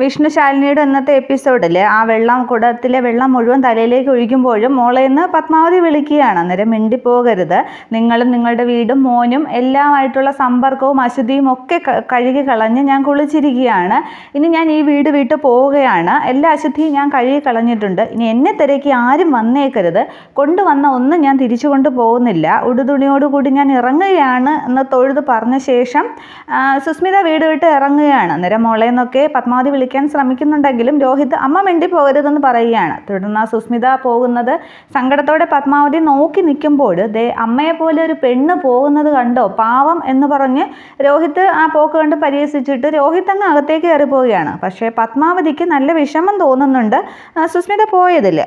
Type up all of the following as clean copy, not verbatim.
വിഷ്ണു ശാലിനിയുടെ ഇന്നത്തെ എപ്പിസോഡിൽ ആ കുടത്തിലെ വെള്ളം മുഴുവൻ തലയിലേക്ക് ഒഴിക്കുമ്പോഴും മോളേന്ന് പത്മാവതി വിളിക്കുകയാണ്. അന്നേരം മിണ്ടിപ്പോകരുത്, നിങ്ങളും നിങ്ങളുടെ വീടും മോനും എല്ലാമായിട്ടുള്ള സമ്പർക്കവും അശുദ്ധിയും ഒക്കെ കഴുകി കളഞ്ഞ് ഞാൻ കുളിച്ചിരിക്കുകയാണ്. ഇനി ഞാൻ ഈ വീട് വിട്ട് പോവുകയാണ്. എല്ലാ അശുദ്ധിയും ഞാൻ കഴുകി കളഞ്ഞിട്ടുണ്ട്. ഇനി എന്നെ തിരക്കി ആരും വന്നേക്കരുത്. കൊണ്ടുവന്ന ഒന്നും ഞാൻ തിരിച്ചു കൊണ്ട് പോകുന്നില്ല. ഉടുതുണിയോടുകൂടി ഞാൻ ഇറങ്ങുകയാണ് എന്ന് തൊഴുത് പറഞ്ഞ ശേഷം സുസ്മിത വീട് വിട്ട് ഇറങ്ങുകയാണ്. അന്നേരം മോളേന്നൊക്കെ പത്മാവതി വിളിക്കാൻ ശ്രമിക്കുന്നുണ്ടെങ്കിലും രോഹിത് അമ്മ മിണ്ടി പോകരുതെന്ന് പറയുകയാണ്. തുടർന്ന് സുസ്മിത പോകുന്നത് സങ്കടത്തോടെ പത്മാവതി നോക്കി നിൽക്കുമ്പോൾ ദേ അമ്മയെ പോലെ ഒരു പെണ്ണ് പോകുന്നത് കണ്ടോ, പാവം എന്ന് പറഞ്ഞ് രോഹിത് ആ പോക്ക് കണ്ട് പരിഹസിച്ചിട്ട് രോഹിത് അങ്ങ് അകത്തേക്ക് കയറി പോവുകയാണ്. പക്ഷേ പത്മാവതിക്ക് നല്ല വിഷമം തോന്നുന്നുണ്ട് സുസ്മിത പോയതില്ല.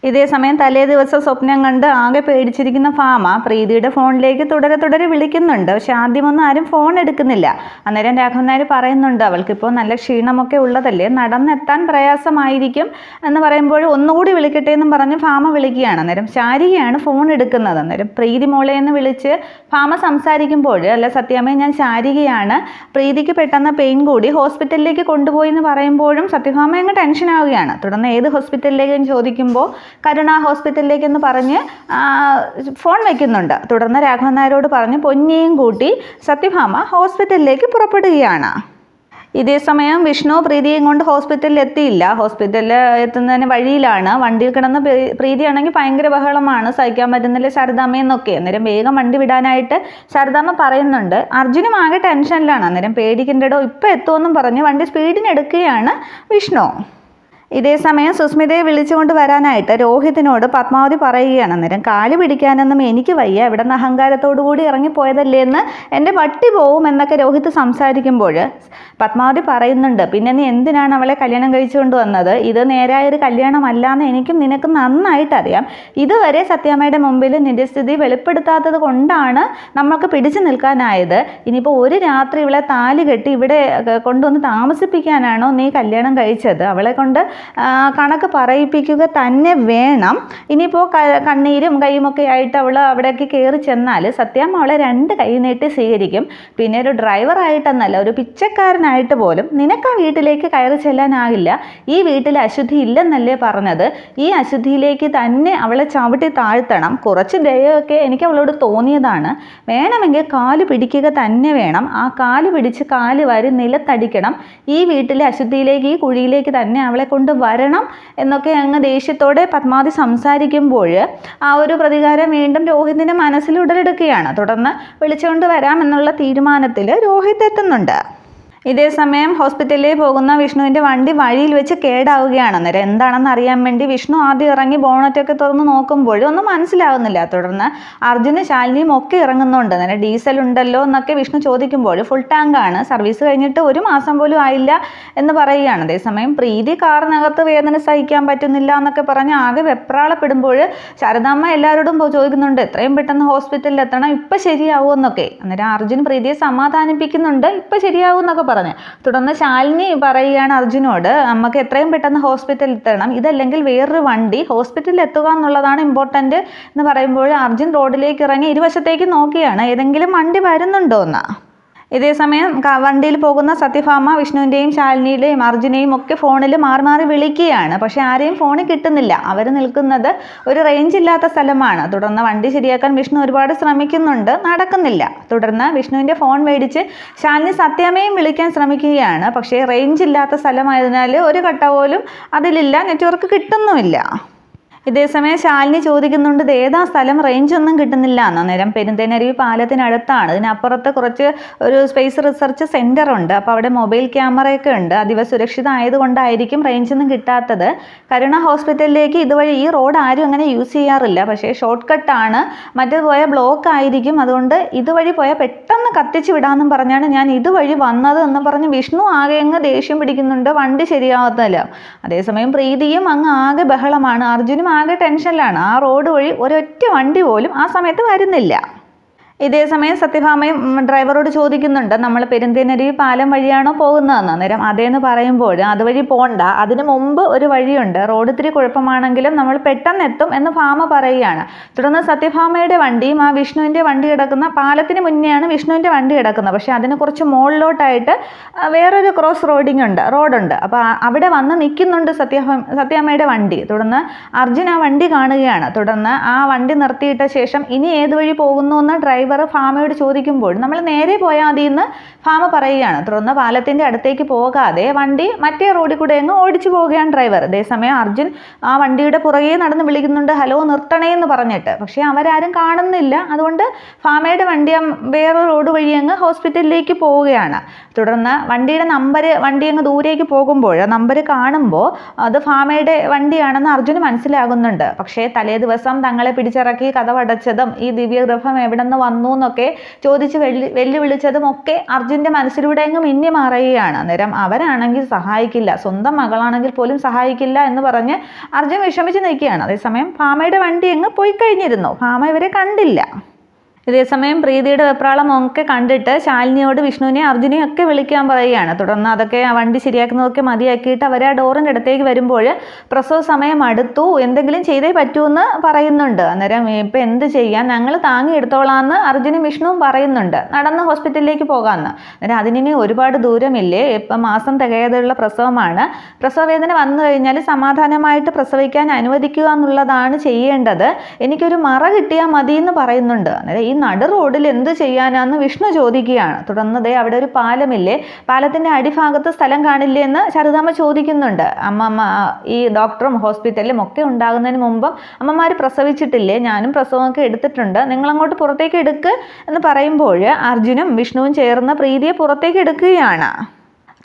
ഇതേ സമയം തലേ ദിവസം സ്വപ്നം കണ്ട് ആകെ പേടിച്ചിരിക്കുന്ന ഭാമ പ്രീതിയുടെ ഫോണിലേക്ക് തുടരെ വിളിക്കുന്നുണ്ട്. പക്ഷെ ആദ്യമൊന്നും ആരും ഫോൺ എടുക്കുന്നില്ല. അന്നേരം രാഘവൻ നായർ പറയുന്നുണ്ട് അവൾക്കിപ്പോൾ നല്ല ക്ഷീണമൊക്കെ ഉള്ളതല്ലേ, നടന്നെത്താൻ പ്രയാസമായിരിക്കും എന്ന് പറയുമ്പോൾ ഒന്നുകൂടി വിളിക്കട്ടെ എന്നും പറഞ്ഞ് ഭാമ വിളിക്കുകയാണ്. അന്നേരം ശാരികയാണ് ഫോൺ എടുക്കുന്നത്. അന്നേരം പ്രീതി മോളെ എന്ന് വിളിച്ച് ഭാമ സംസാരിക്കുമ്പോൾ അല്ല സത്യാമ്മയെ ഞാൻ ശാരികയാണ്, പ്രീതിക്ക് പെട്ടെന്ന് പെയിൻ കൂടി ഹോസ്പിറ്റലിലേക്ക് കൊണ്ടുപോയി എന്ന് പറയുമ്പോഴും സത്യഭാമ അങ്ങ് ടെൻഷൻ ആവുകയാണ്. തുടർന്ന് ഏത് ഹോസ്പിറ്റലിലേക്ക് ചോദിക്കുമ്പോൾ കരുണ ഹോസ്പിറ്റലിലേക്ക് എന്ന് പറഞ്ഞ് ഫോൺ വയ്ക്കുന്നുണ്ട്. തുടർന്ന് രാഘവൻ നായരോട് പറഞ്ഞ് പൊന്നിയും കൂട്ടി സത്യഭാമ ഹോസ്പിറ്റലിലേക്ക് പുറപ്പെടുകയാണ്. ഇതേ സമയം വിഷ്ണു പ്രീതിയും കൊണ്ട് ഹോസ്പിറ്റലിൽ എത്തിയില്ല. ഹോസ്പിറ്റലിൽ എത്തുന്നതിന് വഴിയിലാണ്. വണ്ടിയിൽ കിടന്ന് പ്രീതിയാണെങ്കിൽ ഭയങ്കര ബഹളമാണ്, സഹിക്കാൻ പറ്റുന്നില്ല ശാരദാമ്മയെന്നൊക്കെ. അന്നേരം വേഗം വണ്ടി വിടാനായിട്ട് ശാരദാമ്മ പറയുന്നുണ്ട്. അർജുനും ആകെ ടെൻഷനിലാണ്. അന്നേരം പേടിക്കണ്ടടോ ഇപ്പം എത്തുമെന്നും പറഞ്ഞ് വണ്ടി സ്പീഡിന് എടുക്കുകയാണ് വിഷ്ണു. ഇതേ സമയം സുസ്മിതയെ വിളിച്ചുകൊണ്ട് വരാനായിട്ട് രോഹിതിനോട് പത്മാവതി പറയുകയാണ്. അന്നേരം കാല് പിടിക്കാനൊന്നും എനിക്ക് വയ്യ, ഇവിടെ നിന്ന് അഹങ്കാരത്തോടു കൂടി ഇറങ്ങിപ്പോയതല്ലേ എന്ന് എൻ്റെ പട്ടി പോവും എന്നൊക്കെ രോഹിത് സംസാരിക്കുമ്പോൾ പത്മാവതി പറയുന്നുണ്ട്, പിന്നെ നീ എന്തിനാണ് അവളെ കല്യാണം കഴിച്ചുകൊണ്ട് വന്നത്? ഇത് നേരായൊരു കല്യാണമല്ലാന്ന് എനിക്കും നിനക്ക് നന്നായിട്ടറിയാം. ഇതുവരെ സത്യാമ്മയുടെ മുമ്പിൽ നിന്റെ സ്ഥിതി വെളിപ്പെടുത്താത്തത് കൊണ്ടാണ് നമ്മൾക്ക് പിടിച്ചു നിൽക്കാനായത്. ഇനിയിപ്പോൾ ഒരു രാത്രി ഇവളെ താലി കെട്ടി ഇവിടെ കൊണ്ടുവന്ന് താമസിപ്പിക്കാനാണോ നീ കല്യാണം കഴിച്ചത്? അവളെ കൊണ്ട് കണക്ക് പറയിപ്പിക്കുക തന്നെ വേണം. ഇനിയിപ്പോൾ കണ്ണീരും കൈയുമൊക്കെ ആയിട്ട് അവൾ അവിടേക്ക് കയറി ചെന്നാൽ സത്യാമ്മ അവളെ രണ്ട് കൈ നീട്ടി സ്വീകരിക്കും. പിന്നെ ഒരു ഡ്രൈവറായിട്ടെന്നല്ല, ഒരു പിച്ചക്കാരനായിട്ട് പോലും നിനക്ക് ആ വീട്ടിലേക്ക് കയറി ചെല്ലാനാകില്ല. ഈ വീട്ടിൽ അശുദ്ധി ഇല്ലെന്നല്ലേ പറഞ്ഞത്? ഈ അശുദ്ധിയിലേക്ക് തന്നെ അവളെ ചവിട്ടി താഴ്ത്തണം. കുറച്ച് ദയൊക്കെ എനിക്ക് അവളോട് തോന്നിയതാണ്. വേണമെങ്കിൽ കാല് പിടിക്കുക തന്നെ വേണം. ആ കാല് പിടിച്ച് കാല് വാരി നിലത്തടിക്കണം. ഈ വീട്ടിലെ അശുദ്ധിയിലേക്ക്, ഈ കുഴിയിലേക്ക് തന്നെ അവളെ കൊണ്ട് വരണം എന്നൊക്കെ അങ്ങ് ദേഷ്യത്തോടെ പത്മാവതി സംസാരിക്കുമ്പോൾ ആ ഒരു പ്രതികാരം വീണ്ടും രോഹിതിൻ്റെ മനസ്സിൽ ഉടലെടുക്കുകയാണ്. തുടർന്ന് വിളിച്ചുകൊണ്ട് വരാമെന്നുള്ള തീരുമാനത്തിൽ രോഹിത് എത്തുന്നുണ്ട്. ഇതേ സമയം ഹോസ്പിറ്റലിലേക്ക് പോകുന്ന വിഷ്ണുവിൻ്റെ വണ്ടി വഴിയിൽ വെച്ച് കേടാവുകയാണ്. അന്നേരം എന്താണെന്ന് അറിയാൻ വേണ്ടി വിഷ്ണു ആദ്യം ഇറങ്ങി ബോണറ്റൊക്കെ തുറന്ന് നോക്കുമ്പോഴും ഒന്നും മനസ്സിലാവുന്നില്ല. തുടർന്ന് അർജുനും ശാലിനിയും ഒക്കെ ഇറങ്ങുന്നുണ്ട്. അന്നേരം ഡീസൽ ഉണ്ടല്ലോ എന്നൊക്കെ വിഷ്ണു ചോദിക്കുമ്പോൾ ഫുൾ ടാങ്കാണ്, സർവീസ് കഴിഞ്ഞിട്ട് 1 മാസം പോലും ആയില്ല എന്ന് പറയുകയാണ്. അതേസമയം പ്രീതി കാറിനകത്ത് വേദന സഹിക്കാൻ പറ്റുന്നില്ല എന്നൊക്കെ പറഞ്ഞ് ആകെ വെപ്രാളപ്പെടുമ്പോൾ ശാരദാമ്മ എല്ലാവരോടും ചോദിക്കുന്നുണ്ട് എത്രയും പെട്ടെന്ന് ഹോസ്പിറ്റലിൽ എത്തണം, ഇപ്പം ശരിയാവുമെന്നൊക്കെ. അന്നേരം അർജുൻ പ്രീതിയെ സമാധാനിപ്പിക്കുന്നുണ്ട്, ഇപ്പം ശരിയാവും എന്നൊക്കെ പറഞ്ഞു. തുടർന്ന് ശാലിനി പറയുകയാണ് അർജുനോട്, നമുക്ക് എത്രയും പെട്ടെന്ന് ഹോസ്പിറ്റലിൽ എത്തണം, ഇതല്ലെങ്കിൽ വേറൊരു വണ്ടി ഹോസ്പിറ്റലിൽ എത്തുക എന്നുള്ളതാണ് ഇമ്പോർട്ടൻ്റ് എന്ന് പറയുമ്പോൾ അർജുൻ റോഡിലേക്ക് ഇറങ്ങി ഇരുവശത്തേക്ക് നോക്കിയാണ് ഏതെങ്കിലും വണ്ടി വരുന്നുണ്ടോ എന്ന്. ഇതേ സമയം വണ്ടിയിൽ പോകുന്ന സത്യഭാമ വിഷ്ണുവിൻ്റെയും ശാലിനിയുടെയും അർജുനെയും ഒക്കെ ഫോണിൽ മാറി മാറി വിളിക്കുകയാണ്. പക്ഷേ ആരെയും ഫോണിൽ കിട്ടുന്നില്ല. അവർ നിൽക്കുന്നത് ഒരു റേഞ്ച് ഇല്ലാത്ത സ്ഥലമാണ്. തുടർന്ന് വണ്ടി ശരിയാക്കാൻ വിഷ്ണു ഒരുപാട് ശ്രമിക്കുന്നുണ്ട്, നടക്കുന്നില്ല. തുടർന്ന് വിഷ്ണുവിൻ്റെ ഫോൺ മേടിച്ച് ശാലിനി സത്യാമ്മയും വിളിക്കാൻ ശ്രമിക്കുകയാണ്. പക്ഷേ റേഞ്ച് ഇല്ലാത്ത സ്ഥലമായതിനാൽ ഒരു കട്ട പോലും അതിലില്ല, നെറ്റ്വർക്ക് കിട്ടുന്നുമില്ല. ഇതേസമയം ശാലിനി ചോദിക്കുന്നുണ്ട് ഇത് ഏതാ സ്ഥലം, റേഞ്ച് ഒന്നും കിട്ടുന്നില്ല എന്ന്. അന്നേരം പെരുന്തേനരുവി പാലത്തിനടുത്താണ്. ഇതിനപ്പുറത്ത് കുറച്ച് ഒരു സ്പേസ് റിസർച്ച് സെൻറ്റർ ഉണ്ട്. അപ്പോൾ അവിടെ മൊബൈൽ ക്യാമറയൊക്കെ ഉണ്ട്. അതീവ സുരക്ഷിതമായതുകൊണ്ടായിരിക്കും റേഞ്ചൊന്നും കിട്ടാത്തത്. കരുണ ഹോസ്പിറ്റലിലേക്ക് ഇതുവഴി ഈ റോഡ് ആരും അങ്ങനെ യൂസ് ചെയ്യാറില്ല. പക്ഷേ ഷോർട്ട് കട്ടാണ്, മറ്റേത് പോയാൽ ബ്ലോക്ക് ആയിരിക്കും. അതുകൊണ്ട് ഇതുവഴി പോയാൽ പെട്ടെന്ന് കത്തിച്ച് വിടാമെന്നും പറഞ്ഞാണ് ഞാൻ ഇതുവഴി വന്നത് എന്ന് പറഞ്ഞ് വിഷ്ണു ആകെ അങ്ങ് ദേഷ്യം പിടിക്കുന്നുണ്ട്, വണ്ടി ശരിയാവത്തില്ല. അതേസമയം പ്രീതിയും അങ്ങ് ആകെ ബഹളമാണ്. അർജുനും ആകെ ടെൻഷനിലാണ്. ആ റോഡ് വഴി ഒരൊറ്റ വണ്ടി പോലും ആ സമയത്ത് വരുന്നില്ല. ഇതേ സമയം സത്യഭാമയും ഡ്രൈവറോട് ചോദിക്കുന്നുണ്ട്, നമ്മൾ പെരുന്തേനരുവി പാലം വഴിയാണോ പോകുന്നതെന്ന്. അന്നേരം അതേന്ന് പറയുമ്പോൾ അതുവഴി പോകണ്ട, അതിന് മുമ്പ് ഒരു വഴിയുണ്ട്, റോഡ് ഇത്തിരി കുഴപ്പമാണെങ്കിലും നമ്മൾ പെട്ടെന്ന് എത്തും എന്ന് ഭാമ പറയുകയാണ്. തുടർന്ന് സത്യഭാമയുടെ വണ്ടിയും ആ വിഷ്ണുവിൻ്റെ വണ്ടി കിടക്കുന്ന പാലത്തിന് മുന്നെയാണ് വിഷ്ണുവിൻ്റെ വണ്ടി കിടക്കുന്നത്. പക്ഷേ അതിന് കുറച്ച് മുകളിലോട്ടായിട്ട് വേറൊരു ക്രോസ് റോഡുണ്ട്. അപ്പോൾ അവിടെ വന്ന് നിൽക്കുന്നുണ്ട് സത്യഭാമയുടെ വണ്ടി. തുടർന്ന് അർജുൻ ആ വണ്ടി കാണുകയാണ്. തുടർന്ന് ആ വണ്ടി നിർത്തിയിട്ട ശേഷം ഇനി ഏത് വഴി പോകുന്നു എന്ന് ഡ്രൈവർ ഭാമയോട് ചോദിക്കുമ്പോൾ നമ്മൾ നേരെ പോയാൽ മതി എന്ന് ഭാമ പറയുകയാണ്. തുടർന്ന് പാലത്തിൻ്റെ അടുത്തേക്ക് പോകാതെ വണ്ടി മറ്റേ റോഡിൽ കൂടെ അങ്ങ് ഓടിച്ചു പോവുകയാണ് ഡ്രൈവർ. അതേസമയം അർജുൻ ആ വണ്ടിയുടെ പുറകെ നടന്ന് വിളിക്കുന്നുണ്ട്, ഹലോ നിർത്തണേ എന്ന് പറഞ്ഞിട്ട്. പക്ഷേ അവരാരും കാണുന്നില്ല. അതുകൊണ്ട് ഭാമയുടെ വണ്ടി വേറെ റോഡ് വഴി അങ്ങ് ഹോസ്പിറ്റലിലേക്ക് പോവുകയാണ്. തുടർന്ന് വണ്ടിയുടെ വണ്ടി അങ്ങ് ദൂരേക്ക് പോകുമ്പോൾ നമ്പർ കാണുമ്പോൾ അത് ഭാമയുടെ വണ്ടിയാണെന്ന് അർജുന് മനസ്സിലാകുന്നുണ്ട്. പക്ഷേ തലേ ദിവസം തങ്ങളെ പിടിച്ചിറക്കി കതവടച്ചതും ഈ ദിവ്യഗ്രഹം എവിടെ നിന്ന് വന്നു എന്നൊക്കെ ചോദിച്ച് വെല്ലുവിളിച്ചതും ഒക്കെ അർജുൻ്റെ മനസ്സിലൂടെ അങ്ങ് മിന്നി മറയുകയാണ്. അന്നേരം അവരാണെങ്കിൽ സഹായിക്കില്ല, സ്വന്തം മകളാണെങ്കിൽ പോലും സഹായിക്കില്ല എന്ന് പറഞ്ഞ് അർജുൻ വിഷമിച്ച് നിൽക്കുകയാണ്. അതേസമയം ഭാമയുടെ വണ്ടി അങ്ങ് പോയി കഴിഞ്ഞിരുന്നു. ഭാമ ഇവരെ കണ്ടില്ല. ഇതേസമയം പ്രീതിയുടെ വെപ്രാളം ഒക്കെ കണ്ടിട്ട് ശാലിനിയോട് വിഷ്ണുവിനെ അർജുനെയും ഒക്കെ വിളിക്കാൻ പറയുകയാണ്. തുടർന്ന് അതൊക്കെ ആ വണ്ടി ശരിയാക്കുന്നതൊക്കെ മതിയാക്കിയിട്ട് അവർ ആ ഡോറിൻ്റെ അടുത്തേക്ക് വരുമ്പോൾ പ്രസവ സമയം അടുത്തു, എന്തെങ്കിലും ചെയ്തേ പറ്റൂന്ന് പറയുന്നുണ്ട്. അന്നേരം ഇപ്പം എന്ത് ചെയ്യാൻ, ഞങ്ങൾ താങ്ങിയെടുത്തോളാമെന്ന് അർജുനും വിഷ്ണുവും പറയുന്നുണ്ട്. നടന്ന് ഹോസ്പിറ്റലിലേക്ക് പോകാമെന്ന്. അന്നേരം അതിനി ഒരുപാട് ദൂരമില്ലേ, ഇപ്പം മാസം തികയാതെയുള്ള പ്രസവമാണ്. പ്രസവവേദന വന്നു കഴിഞ്ഞാൽ സമാധാനമായിട്ട് പ്രസവിക്കാൻ അനുവദിക്കുക എന്നുള്ളതാണ് ചെയ്യേണ്ടത്. എനിക്കൊരു മറ കിട്ടിയാൽ മതി എന്ന് പറയുന്നുണ്ട്. അന്നേരം ഈ നടു റോഡിൽ എന്ത് ചെയ്യാനാന്ന് വിഷ്ണു ചോദിക്കുകയാണ്. തുടർന്ന് അവിടെ ഒരു പാലമില്ലേ, പാലത്തിൻ്റെ അടിഭാഗത്ത് സ്ഥലം കാണില്ലേ എന്ന് ശാരദാമ്മ ചോദിക്കുന്നുണ്ട്. അമ്മ ഈ ഡോക്ടറും ഹോസ്പിറ്റലും ഒക്കെ ഉണ്ടാകുന്നതിന് മുമ്പ് അമ്മമാർ പ്രസവിച്ചിട്ടില്ലേ, ഞാനും പ്രസവമൊക്കെ എടുത്തിട്ടുണ്ട്, നിങ്ങളങ്ങോട്ട് പുറത്തേക്ക് എടുക്ക് എന്ന് പറയുമ്പോൾ അർജുനും വിഷ്ണുവും ചേർന്ന് പ്രീതിയെ പുറത്തേക്ക് എടുക്കുകയാണ്.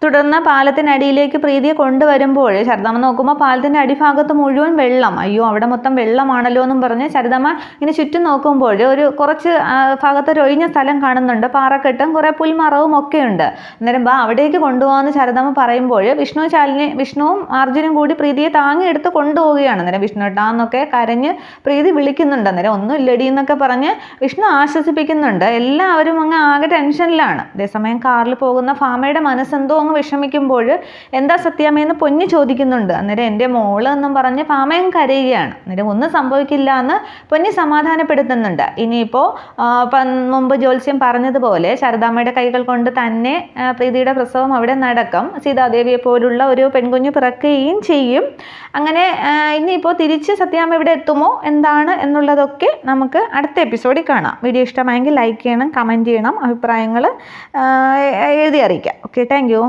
തുടർന്ന് പാലത്തിനടിയിലേക്ക് പ്രീതിയെ കൊണ്ടുവരുമ്പോൾ ശാരദാമ്മ നോക്കുമ്പോൾ പാലത്തിൻ്റെ അടിഭാഗത്ത് മുഴുവൻ വെള്ളം. അയ്യോ അവിടെ മൊത്തം വെള്ളമാണല്ലോ എന്നും പറഞ്ഞ് ശാരദാമ്മ ഇങ്ങനെ ചുറ്റും നോക്കുമ്പോൾ ഒരു കുറച്ച് ഭാഗത്തൊരു ഒഴിഞ്ഞ സ്ഥലം കാണുന്നുണ്ട്, പാറക്കെട്ടും കുറേ പുൽമറവും ഒക്കെ ഉണ്ട്. അന്നേരം അവിടേക്ക് കൊണ്ടുപോകാമെന്ന് ശാരദാമ്മ പറയുമ്പോൾ വിഷ്ണുവും അർജുനും കൂടി പ്രീതിയെ താങ്ങിയെടുത്ത് കൊണ്ടുപോവുകയാണ്. അന്നേരം വിഷ്ണുട്ടാന്നൊക്കെ കരഞ്ഞ് പ്രീതി വിളിക്കുന്നുണ്ട്. അന്നേരം ഒന്നും ഇല്ലടി എന്നൊക്കെ പറഞ്ഞ് വിഷ്ണു ആശ്വസിപ്പിക്കുന്നുണ്ട്. എല്ലാവരും അങ്ങ് ആകെ ടെൻഷനിലാണ്. അതേസമയം കാറിൽ പോകുന്ന ഭാമയുടെ മനസ്സെന്തോ അങ്ങ് വിഷമിക്കുമ്പോൾ എന്താ സത്യാമ്മയെന്ന് പൊന്നി ചോദിക്കുന്നുണ്ട്. അന്നേരം എൻ്റെ മോള് എന്നും പറഞ്ഞ് ഭാമയും കരയുകയാണ്. അന്നേരം ഒന്നും സംഭവിക്കില്ല എന്ന് പൊന്നി സമാധാനപ്പെടുത്തുന്നുണ്ട്. ഇനിയിപ്പോൾ മുമ്പ് ജ്യോത്സ്യം പറഞ്ഞതുപോലെ ശാരദാമ്മയുടെ കൈകൾ കൊണ്ട് തന്നെ പ്രീതിയുടെ പ്രസവം അവിടെ നടക്കും. സീതാദേവിയെ പോലുള്ള ഒരു പെൺകുഞ്ഞ് പിറക്കുകയും ചെയ്യും. അങ്ങനെ ഇനിയിപ്പോൾ തിരിച്ച് സത്യാമ്മ ഇവിടെ എത്തുമോ എന്താണ് എന്നുള്ളതൊക്കെ നമുക്ക് അടുത്ത എപ്പിസോഡിൽ കാണാം. വീഡിയോ ഇഷ്ടമായെങ്കിൽ ലൈക്ക് ചെയ്യണം, കമൻറ്റ് ചെയ്യണം, അഭിപ്രായങ്ങൾ എഴുതി അറിയിക്കാം. Okay, thank you.